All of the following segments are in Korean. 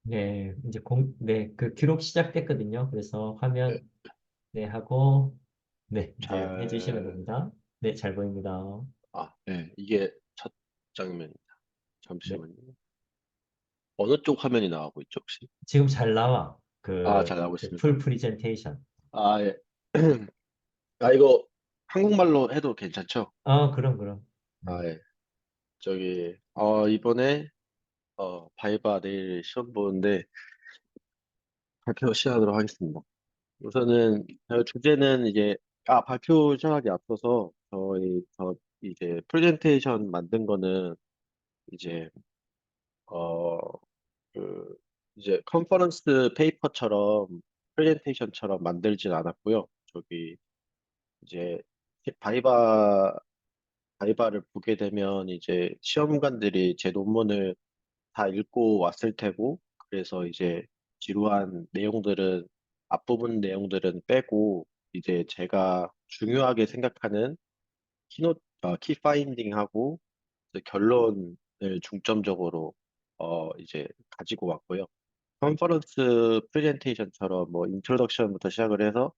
네, 이제 그 기록 시작됐거든요. 그래서 네, 화면, 네, 하고, 네, 이제 해주시면 잘, 됩니다. 네, 잘 보입니다. 네, 이게 첫 장면입니다. 네, 잠시만요. 어느 쪽 화면이 나오고 있죠, 혹시? 지금 잘 나와. 잘 나오고 풀 있습니까? 프리젠테이션. 예. 이거 한국말로 해도 괜찮죠? 그럼. 예. 이번에, 바이바 내일 시험 보는데 발표 시작하도록 하겠습니다. 우선은, 주제는 이제, 발표 시작하기 앞서서, 이제 프레젠테이션 만든 거는 이제, 어, 그, 이제 컨퍼런스 페이퍼처럼 프레젠테이션처럼 만들진 않았고요. 이제 바이바 바이바를 보게 되면 이제 시험관들이 제 논문을 다 읽고 왔을 테고, 그래서 이제 지루한 내용들은 앞부분 내용들은 빼고 이제 제가 중요하게 생각하는 키 파인딩하고 결론을 중점적으로 이제 가지고 왔고요. 컨퍼런스 프레젠테이션처럼 뭐 인트로덕션부터 시작을 해서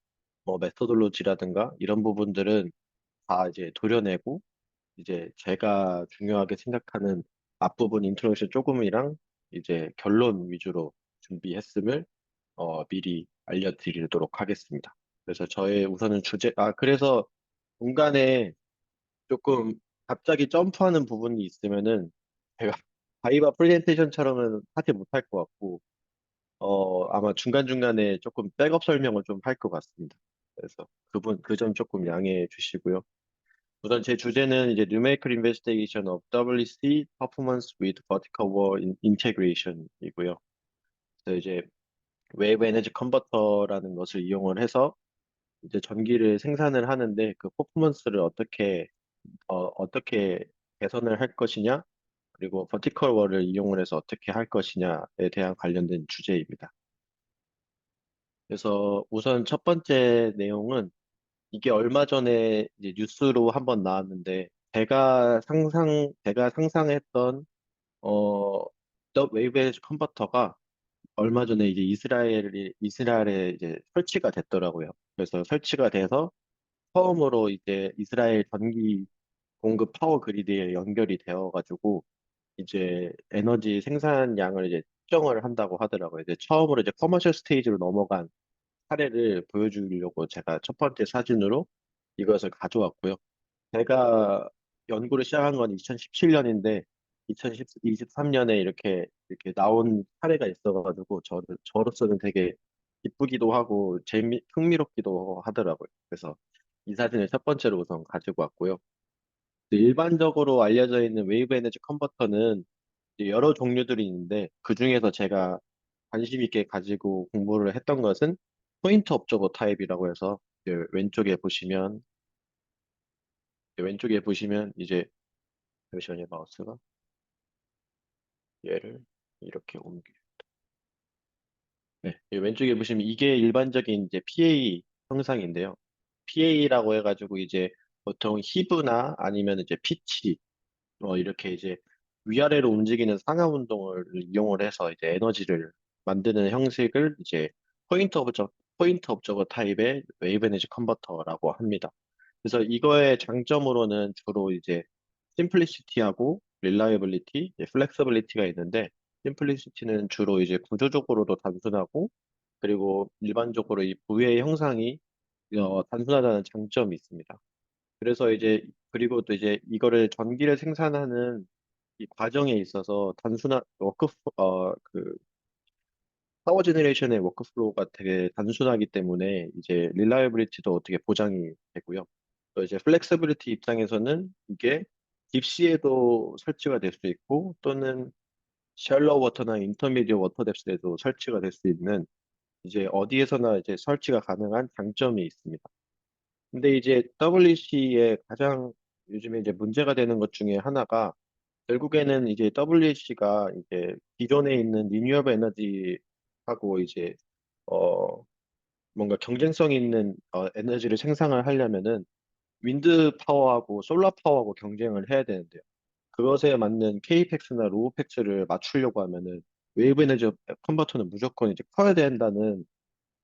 뭐 메소돌로지라든가 이런 부분들은 다 이제 도려내고 이제 제가 중요하게 생각하는 앞부분 인트로덕션 조금이랑 이제 결론 위주로 준비했음을 미리 알려드리도록 하겠습니다. 그래서 저의 우선은 그래서 중간에 조금 갑자기 점프하는 부분이 있으면은 제가 바이바 프레젠테이션처럼은 하지 못할 것 같고, 아마 중간중간에 조금 백업 설명을 좀 할 것 같습니다. 그래서 그 점 조금 양해해 주시고요. 우선 제 주제는 이제 Numerical Investigation of WC Performance with Vertical Wall Integration이고요. 그래서 이제 웨이브 에너지 컨버터라는 것을 이용을 해서 이제 전기를 생산을 하는데 그 퍼포먼스를 어떻게 개선을 할 것이냐, 그리고 버티컬 월을 이용을 해서 어떻게 할 것이냐에 대한 관련된 주제입니다. 그래서 우선 첫 번째 내용은 이게 얼마 전에 이제 뉴스로 한번 나왔는데 제가 상상했던 어, 더 웨이브에즈 컨버터가 얼마 전에 이제 이스라엘에 이제 설치가 됐더라고요. 그래서 설치가 돼서 처음으로 이제 이스라엘 전기 공급 파워 그리드에 연결이 되어가지고 이제 에너지 생산량을 이제 측정을 한다고 하더라고요. 이제 처음으로 이제 커머셜 스테이지로 넘어간 사례를 보여주려고 제가 첫 번째 사진으로 이것을 가져왔고요. 제가 연구를 시작한 건 2017년인데 2023년에 이렇게 나온 사례가 있어가지고 저로서는 되게 기쁘기도 하고 흥미롭기도 하더라고요. 그래서 이 사진을 첫 번째로 우선 가지고 왔고요. 일반적으로 알려져 있는 웨이브 에너지 컨버터는 이제 여러 종류들이 있는데 그중에서 제가 관심 있게 가지고 공부를 했던 것은 포인트 옵저버 타입이라고 해서 이제 왼쪽에 보시면 이제 잠시만요 마우스가 얘를 이렇게 옮겨. 네, 이 왼쪽에 보시면 이게 일반적인 이제 PA 형상인데요. PA라고 해가지고 이제 보통 히브나 아니면 이제 피치 이렇게 이제 위아래로 움직이는 상하 운동을 이용을 해서 이제 에너지를 만드는 형식을 이제 포인트 오브저버 타입의 웨이브 에너지 컨버터라고 합니다. 그래서 이거의 장점으로는 주로 이제 심플리시티하고 릴라이빌리티, 플렉서빌리티가 있는데 심플리시티는 주로 이제 구조적으로도 단순하고 그리고 일반적으로 이 부위의 형상이 단순하다는 장점이 있습니다. 그래서 그리고 또 이제 이거를 전기를 생산하는 이 과정에 있어서 파워 제너레이션의 워크플로우가 되게 단순하기 때문에 이제 릴라이빌리티도 어떻게 보장이 되고요. 또 이제 플렉서빌리티 입장에서는 이게 딥시에도 설치가 될 수 있고 또는 셜로 워터나 인터미디어 워터 뎁스에도 설치가 될 수 있는 이제 어디에서나 이제 설치가 가능한 장점이 있습니다. 근데 이제 WC의 가장 요즘에 이제 문제가 되는 것 중에 하나가 결국에는 이제 WC가 이제 기존에 있는 리뉴어블 에너지하고 이제 어 뭔가 경쟁성 있는 에너지를 생산을 하려면은 윈드 파워하고 솔라 파워하고 경쟁을 해야 되는데요. 그것에 맞는 KPX나 로우펙스를 맞추려고 하면은 웨이브 에너지 컨버터는 무조건 이제 커야 된다는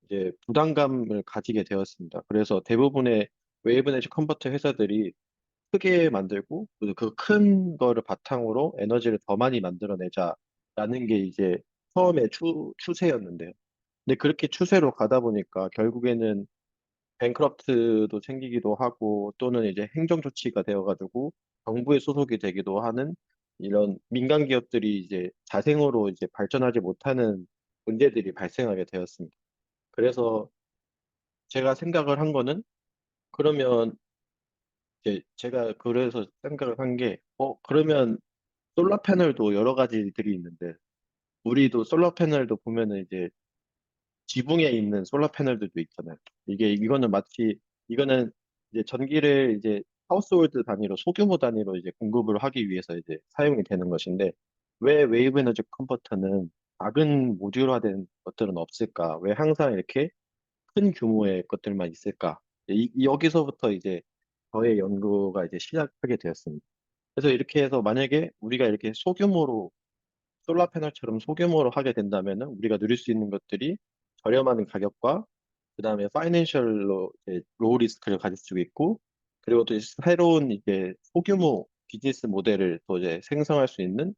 이제 부담감을 가지게 되었습니다. 그래서 대부분의 웨이브 에너지 컨버터 회사들이 크게 만들고 그 큰 거를 바탕으로 에너지를 더 많이 만들어내자라는 게 이제 처음에 추세였는데요. 근데 그렇게 추세로 가다 보니까 결국에는 뱅크럽트도 생기기도 하고 또는 이제 행정 조치가 되어가지고 정부에 소속이 되기도 하는 이런 민간 기업들이 이제 자생으로 이제 발전하지 못하는 문제들이 발생하게 되었습니다. 그래서 제가 생각을 한 거는 그러면 이제 제가 그래서 생각을 한 게, 그러면 솔라 패널도 여러 가지들이 있는데, 우리도 솔라 패널도 보면은 이제 지붕에 있는 솔라 패널들도 있잖아요. 이거는 마치, 이거는 이제 전기를 이제 하우스홀드 단위로, 소규모 단위로 이제 공급을 하기 위해서 이제 사용이 되는 것인데, 왜 웨이브 에너지 컨버터는 작은 모듈화된 것들은 없을까? 왜 항상 이렇게 큰 규모의 것들만 있을까? 여기서부터 이제 저의 연구가 이제 시작하게 되었습니다. 그래서 이렇게 해서 만약에 우리가 이렇게 소규모로 솔라 패널처럼 소규모로 하게 된다면은 우리가 누릴 수 있는 것들이 저렴한 가격과 그다음에 파이낸셜로 로우 리스크를 가질 수 있고 그리고 또 새로운 이제 소규모 비즈니스 모델을 또 이제 생성할 수 있는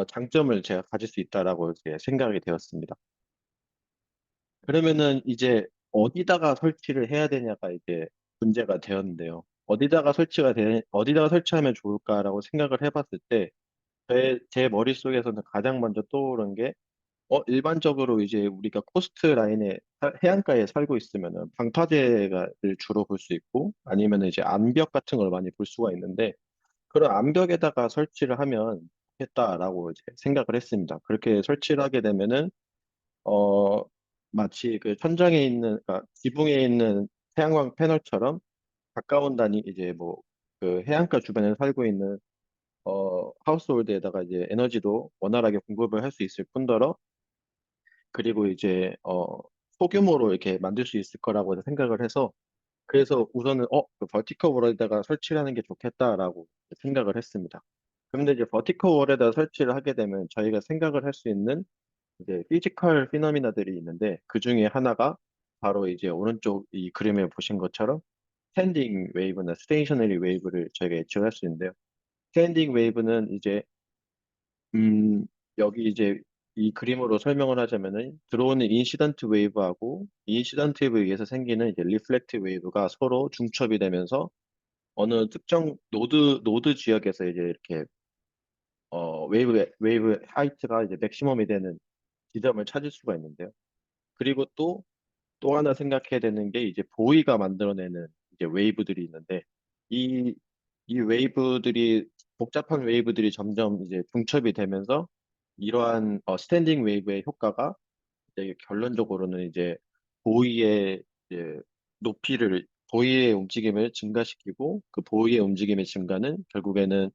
장점을 제가 가질 수 있다라고 이제 생각이 되었습니다. 그러면은 이제 어디다가 설치를 해야 되냐가 이제 문제가 되었는데요. 어디다가 설치하면 좋을까라고 생각을 해봤을 때, 제 머릿속에서는 가장 먼저 떠오른 게, 일반적으로 이제 우리가 코스트 라인에, 해안가에 살고 있으면은 방파제를 주로 볼 수 있고, 아니면 이제 암벽 같은 걸 많이 볼 수가 있는데, 그런 암벽에다가 설치를 하면 좋겠다라고 이제 생각을 했습니다. 그렇게 설치를 하게 되면은, 어, 마치 그 천장에 있는, 그러니까 지붕에 있는 태양광 패널처럼 가까운 단위, 이제 뭐, 그 해안가 주변에 살고 있는 하우스홀드에다가 이제 에너지도 원활하게 공급을 할 수 있을 뿐더러 그리고 이제 소규모로 이렇게 만들 수 있을 거라고 생각을 해서 그래서 우선은 그 버티컬 월에다가 설치를 하는 게 좋겠다라고 생각을 했습니다. 그런데 이제 버티컬 월에다 설치를 하게 되면 저희가 생각을 할 수 있는 이제 피지컬 피노미나들이 있는데 그 중에 하나가 바로 이제 오른쪽 이 그림에 보신 것처럼 스탠딩 웨이브나 스테이셔너리 웨이브를 저희가 예측할 수 있는데요. 스탠딩 웨이브는 이제 여기 이제 이 그림으로 설명을 하자면은 들어오는 인시던트 웨이브하고 인시던트 웨이브에 의해서 생기는 이제 리플렉트 웨이브가 서로 중첩이 되면서 어느 특정 노드 지역에서 이제 이렇게 웨이브 하이트가 이제 맥시멈이 되는 지점을 찾을 수가 있는데요. 그리고 또 하나 생각해야 되는 게 이제 보이가 만들어내는 이제 웨이브들이 있는데 이, 이 웨이브들이 복잡한 웨이브들이 점점 이제 중첩이 되면서 이러한 스탠딩 웨이브의 효과가 이제 결론적으로는 이제 보이의 이제 보이의 움직임을 증가시키고 그 보이의 움직임의 증가는 결국에는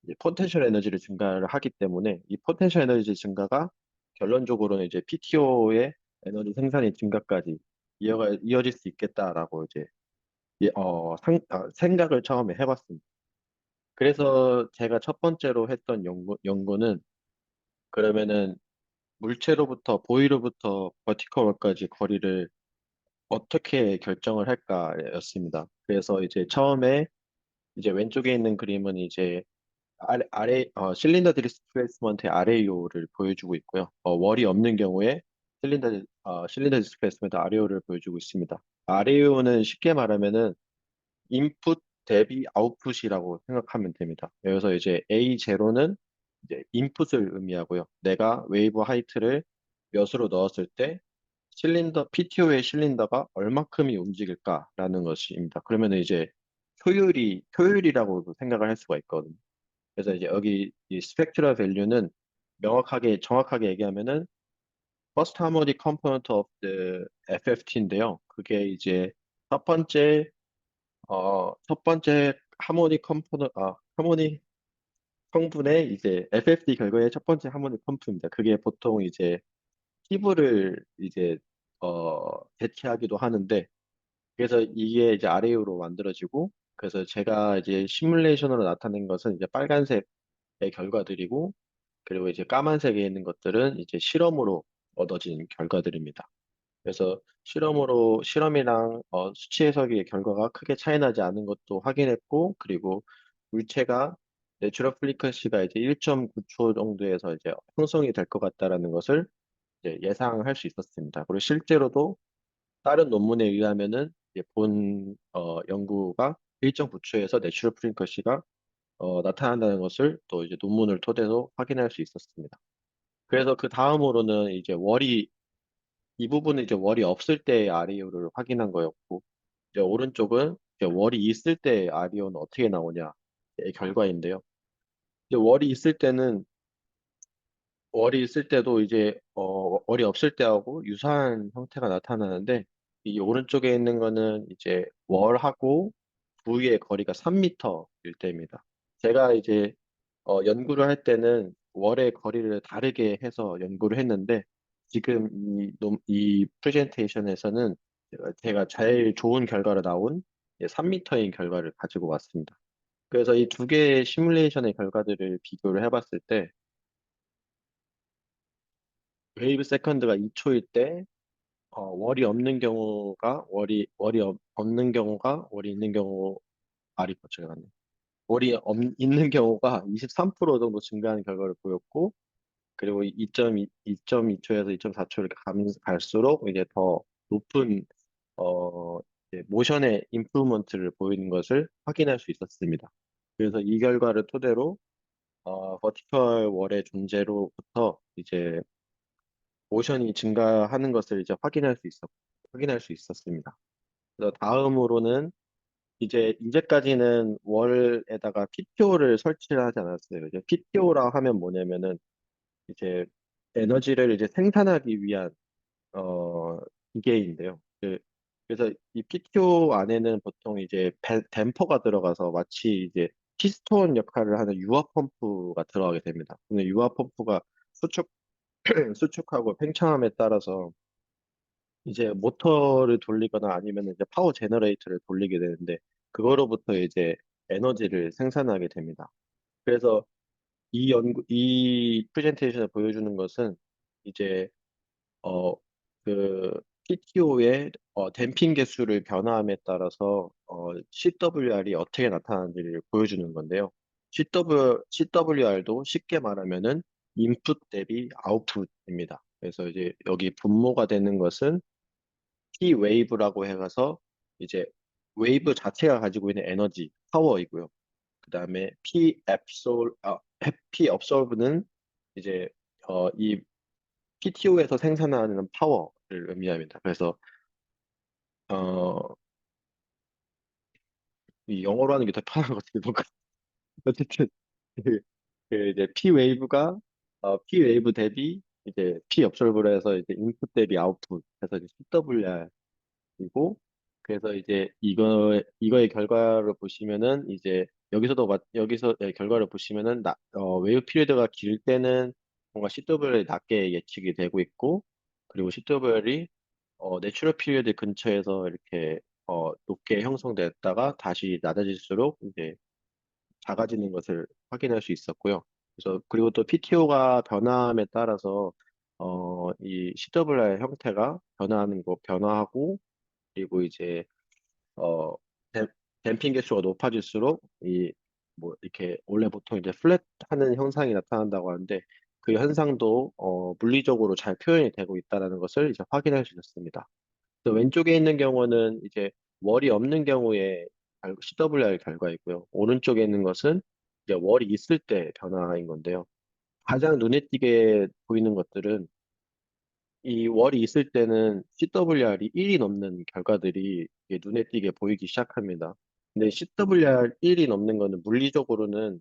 이제 포텐셜 에너지를 증가를 하기 때문에 이 포텐셜 에너지 증가가 결론적으로는 이제 PTO의 에너지 생산의 증가까지 이어질 수 있겠다라고 이제 생각을 처음에 해봤습니다. 그래서 제가 첫 번째로 했던 연구는 그러면은 물체로부터 보이로부터 버티컬까지 거리를 어떻게 결정을 할까였습니다. 그래서 이제 처음에 이제 왼쪽에 있는 그림은 이제 실린더 디스플레이스먼트의 RAO를 보여주고 있고요. 월이 없는 경우에 실린더 디스플레이스먼트 RAO를 보여주고 있습니다. RAO는 쉽게 말하면은 인풋 대비 아웃풋이라고 생각하면 됩니다. 여기서 이제 A0는 이제 인풋을 의미하고요. 내가 웨이브 하이트를 몇으로 넣었을 때 PTO의 실린더가 얼마큼이 움직일까라는 것입니다. 그러면 이제 효율이라고도 생각을 할 수가 있거든요. 그래서 이제 여기 이 스펙트럴 밸류는 정확하게 얘기하면은 First Harmonic Component of the FFT인데요. 그게 이제 첫 번째, 첫 번째 하모닉 성분의 이제 FFT 결과의 첫 번째 하모닉 펌프입니다. 그게 보통 이제 피부를 이제, 대체하기도 하는데, 그래서 이게 이제 RAU로 만들어지고, 그래서 제가 이제 시뮬레이션으로 나타낸 것은 이제 빨간색의 결과들이고, 그리고 이제 까만색에 있는 것들은 이제 실험으로 얻어진 결과들입니다. 그래서 실험이랑 수치 해석의 결과가 크게 차이 나지 않은 것도 확인했고, 그리고 물체가 내추럴 프리퀀시가 이제 1.9초 정도에서 이제 형성이 될 것 같다라는 것을 이제 예상할 수 있었습니다. 그리고 실제로도 다른 논문에 의하면은 이제 연구가 1.9초에서 내추럴 프리퀀시가 나타난다는 것을 또 이제 논문을 토대로 확인할 수 있었습니다. 그래서 그 다음으로는 이 부분은 이제 월이 없을 때의 REO를 확인한 거였고, 이제 오른쪽은 이제 월이 있을 때의 REO는 어떻게 나오냐의 결과인데요. 이제 월이 있을 때도 이제 월이 없을 때하고 유사한 형태가 나타나는데, 이 오른쪽에 있는 거는 이제 월하고 부위의 거리가 3m일 때입니다. 제가 이제 연구를 할 때는 월의 거리를 다르게 해서 연구를 했는데, 지금 이 프레젠테이션에서는 제가 제일 좋은 결과로 나온 3m인 결과를 가지고 왔습니다. 그래서 이 두 개의 시뮬레이션의 결과들을 비교를 해봤을 때, 웨이브 세컨드가 2초일 때, 없는 경우가 월이 있는 경우, 말이 거쳐가 갔네. 있는 경우가 23% 정도 증가하는 결과를 보였고, 그리고 2.2초에서 2.4초 이렇게 갈수록 이제 더 높은 이제 모션의 임프루먼트를 보이는 것을 확인할 수 있었습니다. 그래서 이 결과를 토대로 버티컬 월의 존재로부터 이제 모션이 증가하는 것을 이제 확인할 수 있었습니다. 그래서 다음으로는 이제까지는 월에다가 PTO를 설치를 하지 않았어요. 이제 PTO라 하면 뭐냐면은 이제 에너지를 이제 생산하기 위한 어 기계인데요. 그래서 이 PTO 안에는 보통 이제 댐퍼가 들어가서 마치 이제 피스톤 역할을 하는 유압 펌프가 들어가게 됩니다. 근데 유압 펌프가 수축 수축하고 팽창함에 따라서 이제 모터를 돌리거나 아니면 이제 파워 제너레이터를 돌리게 되는데, 그거로부터 이제 에너지를 생산하게 됩니다. 그래서 이 프레젠테이션을 보여주는 것은 이제 어, 그 PTO의 댐핑 개수를 변화함에 따라서 CWR이 어떻게 나타나는지를 보여주는 건데요. CWR도 쉽게 말하면은 인풋 대비 아웃풋입니다. 그래서 이제 여기 분모가 되는 것은 P 웨이브라고 해서 이제 웨이브 자체가 가지고 있는 에너지, 파워이고요. 그 다음에 P absorb는 이제 이 PTO에서 생산하는 파워를 의미합니다. 그래서 어, 이 영어로 하는 게 더 편한 것 같아요. 뭔가 어쨌든 그, 그 이제 P 웨이브 대비 이제 P 업솔브로 해서 이제 인풋 대비 아웃풋 해서 이제 CWR이고, 그래서 이제 이거의 결과를 보시면은 이제 여기서의 결과를 보시면은 웨이브 피리드가 길 때는 뭔가 CWR이 낮게 예측이 되고 있고, 그리고 CWR이 내추럴 피리어드 근처에서 이렇게 높게 형성됐다가 다시 낮아질수록 이제 작아지는 것을 확인할 수 있었고요. 그래서 그리고 또 PTO가 변화함에 따라서 이 CWR 형태가 변화하고, 그리고 이제 어 댐- 댐핑 개수가 높아질수록 이 뭐 이렇게 원래 보통 이제 플랫하는 현상이 나타난다고 하는데, 그 현상도 물리적으로 잘 표현이 되고 있다는 것을 이제 확인할 수 있었습니다. 또 왼쪽에 있는 경우는 이제 월이 없는 경우에 CWR 결과이고요. 오른쪽에 있는 것은 이제 월이 있을 때 변화인 건데요. 가장 눈에 띄게 보이는 것들은 이 월이 있을 때는 CWR이 1이 넘는 결과들이 이게 눈에 띄게 보이기 시작합니다. 근데 CWR 1이 넘는 거는 물리적으로는,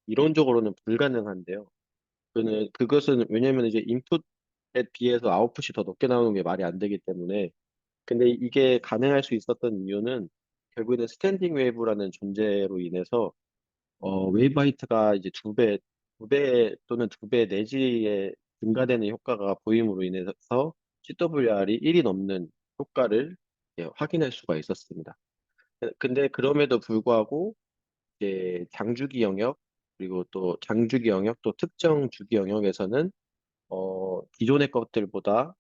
이론적으로는 불가능한데요. 그것은 왜냐면 이제 인풋에 비해서 아웃풋이 더 높게 나오는 게 말이 안 되기 때문에. 근데 이게 가능할 수 있었던 이유는 결국에는 스탠딩 웨이브라는 존재로 인해서 웨이브 하이트가 이제 두 배 또는 두 배 내지의 증가되는 효과가 보임으로 인해서 CWR이 1이 넘는 효과를 확인할 수가 있었습니다. 근데 그럼에도 불구하고 이제 장주기 영역, 그리고 또 장주기 영역, 또 특정 주기 영역에서는 기존의 것들보다,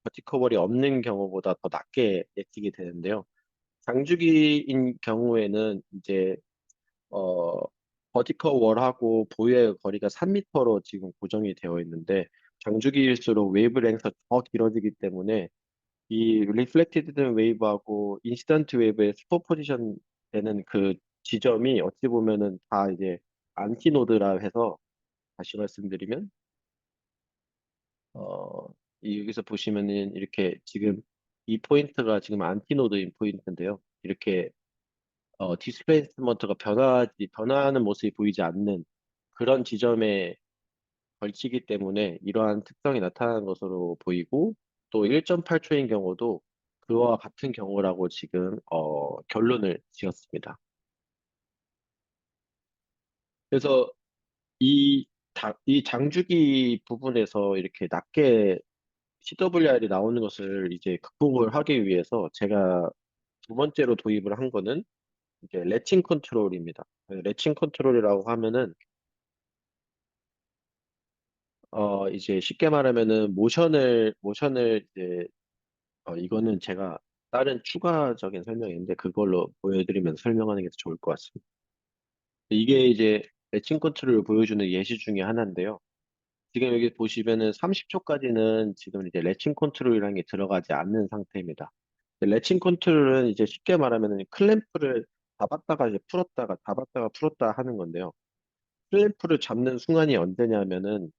버티커벌이 없는 경우보다 더 낮게 예측이 되는데요. 장주기인 경우에는 이제, 어, 버티커월하고 보유의 거리가 3m로 지금 고정이 되어 있는데, 장주기일수록 웨이브랭크가 더 길어지기 때문에 이 리플렉티드 웨이브하고 인시던트 웨이브의 슈퍼포지션 되는 그 지점이 어찌 보면은 다 이제 안티노드라 해서, 다시 말씀드리면 어, 여기서 보시면은 이렇게 지금 이 포인트가 지금 안티노드인 포인트인데요. 이렇게 디스플레이스먼트가 변화하는 모습이 보이지 않는 그런 지점에 걸치기 때문에 이러한 특성이 나타나는 것으로 보이고, 또 1.8초인 경우도 그와 같은 경우라고 지금 결론을 지었습니다. 그래서 이, 이 장주기 부분에서 이렇게 낮게 CWR이 나오는 것을 이제 극복을 하기 위해서 제가 두 번째로 도입을 한 거는 이제 레칭 컨트롤입니다. 레칭 컨트롤이라고 하면은 이제 쉽게 말하면은 모션을 이제 이거는 제가 다른 추가적인 설명인데 그걸로 보여드리면서 설명하는 게 더 좋을 것 같습니다. 이게 이제 레칭 컨트롤을 보여주는 예시 중에 하나인데요. 지금 여기 보시면은 30초까지는 지금 이제 레칭 컨트롤이라는 게 들어가지 않는 상태입니다. 레칭 컨트롤은 이제 쉽게 말하면은 클램프를 잡았다가 이제 풀었다가 잡았다가 풀었다 하는 건데요. 클램프를 잡는 순간이 언제냐면은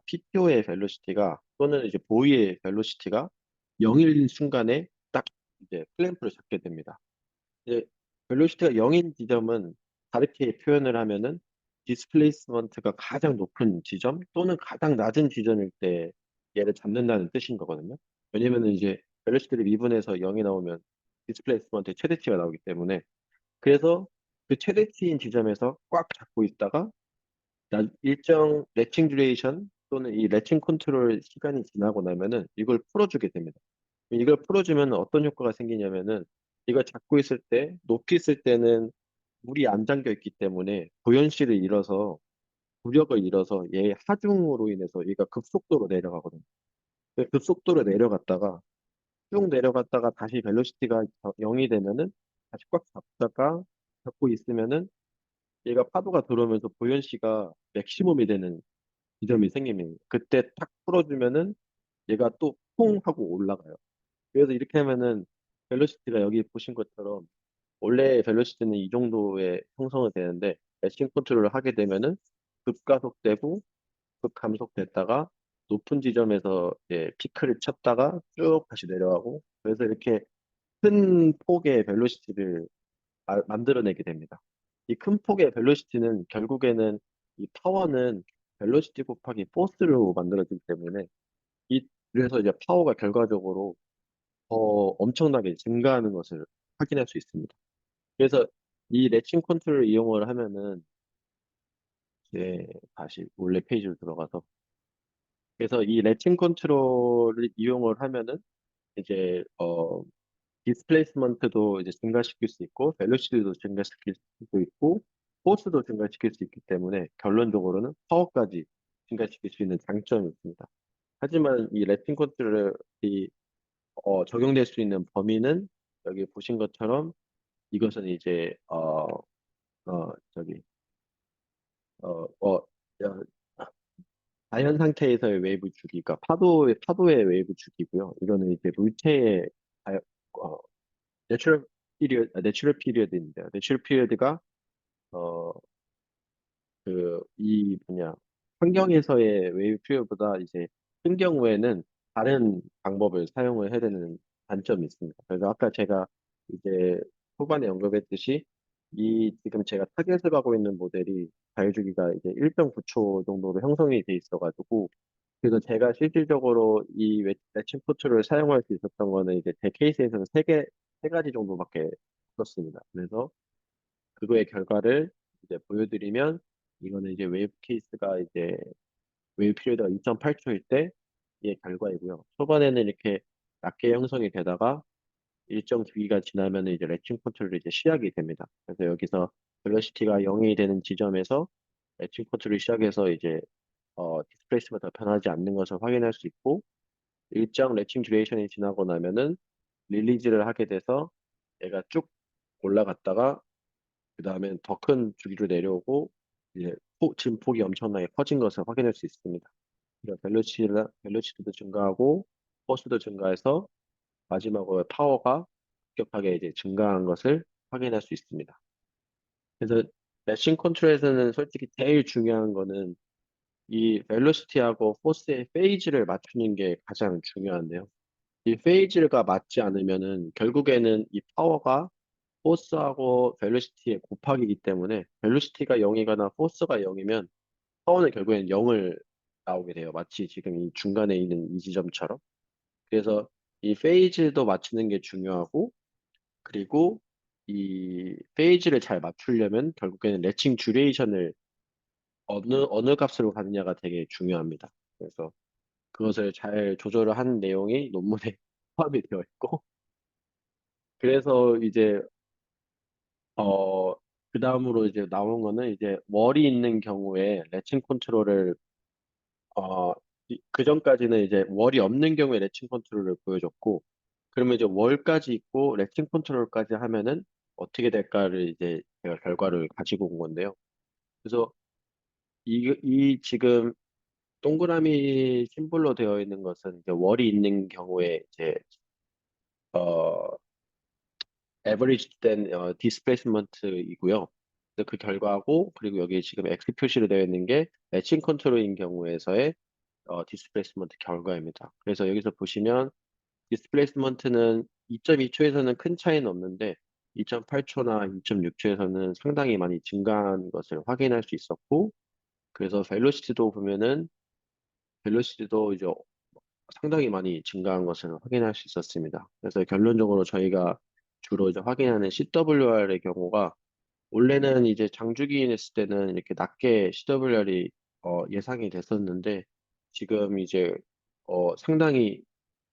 PTO의 벨로시티가 또는 이제 보이의 벨로시티가 0일 순간에 딱 이제 클램프를 잡게 됩니다. 이제 벨로시티가 0인 지점은 다르게 표현을 하면은 디스플레이스먼트가 가장 높은 지점 또는 가장 낮은 지점일 때 얘를 잡는다는 뜻인 거거든요. 왜냐면은 이제 벨로시티를 미분해서 0이 나오면 디스플레이스먼트의 최대치가 나오기 때문에, 그래서 그 최대치인 지점에서 꽉 잡고 있다가 일정 레칭 듀레이션 또는 이 레칭 컨트롤 시간이 지나고 나면은 이걸 풀어주게 됩니다. 이걸 풀어주면 어떤 효과가 생기냐면은, 이걸 잡고 있을 때, 높이 있을 때는 물이 안 잠겨 있기 때문에 부연실을 잃어서, 부력을 잃어서 얘의 하중으로 인해서 얘가 급속도로 내려가거든요. 급속도로 내려갔다가 쭉 내려갔다가 다시 벨로시티가 0이 되면은 다시 꽉 잡다가 잡고 있으면은 얘가 파도가 들어오면서 부연시가 맥시멈이 되는 지점이 생기면 그때 탁 풀어주면은 얘가 또 퐁 하고 올라가요. 그래서 이렇게 하면은 벨로시티가 여기 보신 것처럼 원래 벨로시티는 이 정도의 형성이 되는데 애칭 컨트롤을 하게 되면은 급가속되고 급감속됐다가 높은 지점에서 이제 피크를 쳤다가 쭉 다시 내려가고, 그래서 이렇게 큰 폭의 벨로시티를 만들어내게 됩니다. 이 큰 폭의 벨로시티는 결국에는 이 파워는 벨로시티 곱하기 포스로 만들어지기 때문에 그래서 이제 파워가 결과적으로 더 엄청나게 증가하는 것을 확인할 수 있습니다. 그래서 이 레칭 컨트롤을 이용을 하면은 이제 다시 원래 페이지로 들어가서, 그래서 이 레칭 컨트롤을 이용을 하면은 이제 디스플레이스먼트도 이제 증가시킬 수 있고 벨로시티도 증가시킬 수 있고 포스도 증가시킬 수 있기 때문에 결론적으로는 파워까지 증가시킬 수 있는 장점이 있습니다. 하지만 이 레팅 컨트롤이 적용될 수 있는 범위는 여기 보신 것처럼 이것은 이제 저기 어, 어, 어, 자연 상태에서의 웨이브 주기가 파도의 웨이브 주기고요. 이거는 이제 물체의 자연- 어, 내추럴 피리어드인데요. 내추럴 피리어드가 어, 이 뭐냐 환경에서의 웨이브 피리어드보다 이제 큰 경우에는 다른 방법을 사용을 해야 되는 단점이 있습니다. 그래서 아까 제가 이제 후반에 언급했듯이 이 지금 제가 타겟을 하고 있는 모델이 자유주기가 이제 1.9초 정도로 형성이 돼 있어가지고, 그래서 제가 실질적으로 이 매칭 포트를 사용할 수 있었던 거는 이제 제 케이스에서는 세 가지 정도밖에 없었습니다. 그래서 그거의 결과를 이제 보여드리면, 이거는 이제 웨이브 케이스가 이제 웨이브 피리어드가 2.8초일 때의 결과이고요. 초반에는 이렇게 낮게 형성이 되다가 일정 주기가 지나면 이제 레칭 컨트롤이 이제 시작이 됩니다. 그래서 여기서 벨로시티가 0이 되는 지점에서 레칭 컨트롤이 시작해서 이제 디스플레이스마다 변하지 않는 것을 확인할 수 있고 일정 레칭 듀레이션이 지나고 나면은 릴리즈를 하게 돼서 얘가 쭉 올라갔다가 그 다음에 더 큰 주기로 내려오고 이제 진폭이 엄청나게 커진 것을 확인할 수 있습니다. 그래서 벨로시티도 증가하고 포스도 증가해서 마지막으로 파워가 급격하게 이제 증가한 것을 확인할 수 있습니다. 그래서 레싱 컨트롤에서는 솔직히 제일 중요한 거는 이 벨로시티하고 포스의 페이지를 맞추는 게 가장 중요한데요. 이 페이지가 맞지 않으면은 결국에는 이 파워가 포스하고 벨로시티의 곱하기이기 때문에 벨로시티가 0이거나 포스가 0이면 파워는 결국엔 0을 나오게 돼요. 마치 지금 이 중간에 있는 이 지점처럼. 그래서 이 페이지도 맞추는 게 중요하고 그리고 이 페이지를 잘 맞추려면 결국에는 레칭 듀레이션을 어느 값으로 가느냐가 되게 중요합니다. 그래서 그것을 잘 조절을 한 내용이 논문에 포함이 되어 있고 그래서 이제 어 그다음으로 이제 나온 거는 이제 월이 있는 경우에 레칭 컨트롤을 그 전까지는 이제 월이 없는 경우에 레칭 컨트롤을 보여줬고 그러면 이제 월까지 있고 레칭 컨트롤까지 하면은 어떻게 될까를 이제 제가 결과를 가지고 온 건데요. 그래서 이 지금 동그라미 심볼로 되어 있는 것은 이제 월이 있는 경우에 이제 어 에버리지 된 디스플레이스먼트이고요. 그래서 그 결과고 그리고 여기 지금 X 표시로 되어 있는 게 매칭 컨트롤인 경우에서의 디스플레이스먼트 결과입니다. 그래서 여기서 보시면 디스플레이스먼트는 2.2초에서는 큰 차이는 없는데 2.8초나 2.6초에서는 상당히 많이 증가한 것을 확인할 수 있었고 그래서 벨로시티도 보면은 벨로시티도 이제 상당히 많이 증가한 것을 확인할 수 있었습니다. 그래서 결론적으로 저희가 주로 이제 확인하는 CWR의 경우가 원래는 이제 장주기인 했을 때는 이렇게 낮게 CWR이 예상이 됐었는데 지금 이제 상당히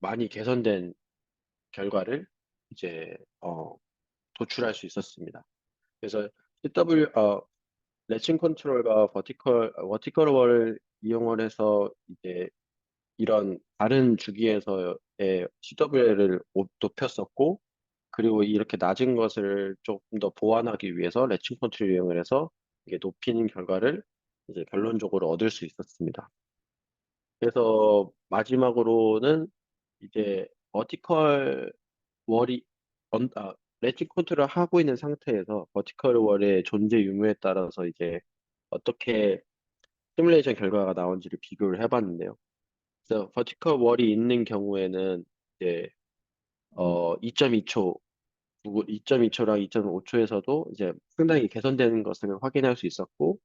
많이 개선된 결과를 이제 도출할 수 있었습니다. 그래서 레칭 컨트롤과 버티컬 월을 이용을 해서 이제 이런 다른 주기에서의 CWL을 높였었고, 그리고 이렇게 낮은 것을 조금 더 보완하기 위해서 레칭 컨트롤 이용을 해서 이게 높이는 결과를 이제 결론적으로 얻을 수 있었습니다. 그래서 마지막으로는 이제 버티컬 월이 레칭 컨트롤을 하고 있는 상태에서 버티컬 월의 존재 유무에 따라서 이제 어떻게 시뮬레이션 결과가 나온지를 비교를 해봤는데요. 그래서 버티컬 월이 있는 경우에는 이제 2.2초, 2.2초랑 2.5초에서도 이제 상당히 개선되는 것을 확인할 수 있었고,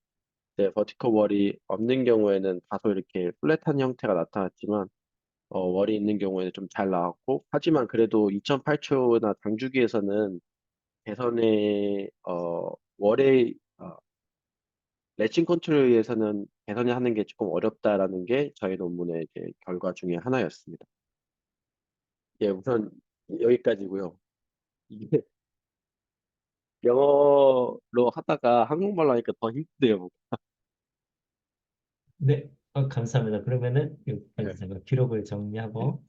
이제 버티컬 월이 없는 경우에는 다소 이렇게 플랫한 형태가 나타났지만, 월이 있는 경우에는 좀 잘 나왔고, 하지만 그래도 2.8초나 당주기에서는 개선의 월의 레칭 컨트롤에 의해서는 개선을 하는 게 조금 어렵다라는 게 저희 논문의 이제 결과 중에 하나였습니다. 예, 우선 여기까지고요. 이게 영어로 하다가 한국말로 하니까 더 힘드네요. 네, 감사합니다. 그러면은 네. 여기까지 제가 기록을 네. 정리하고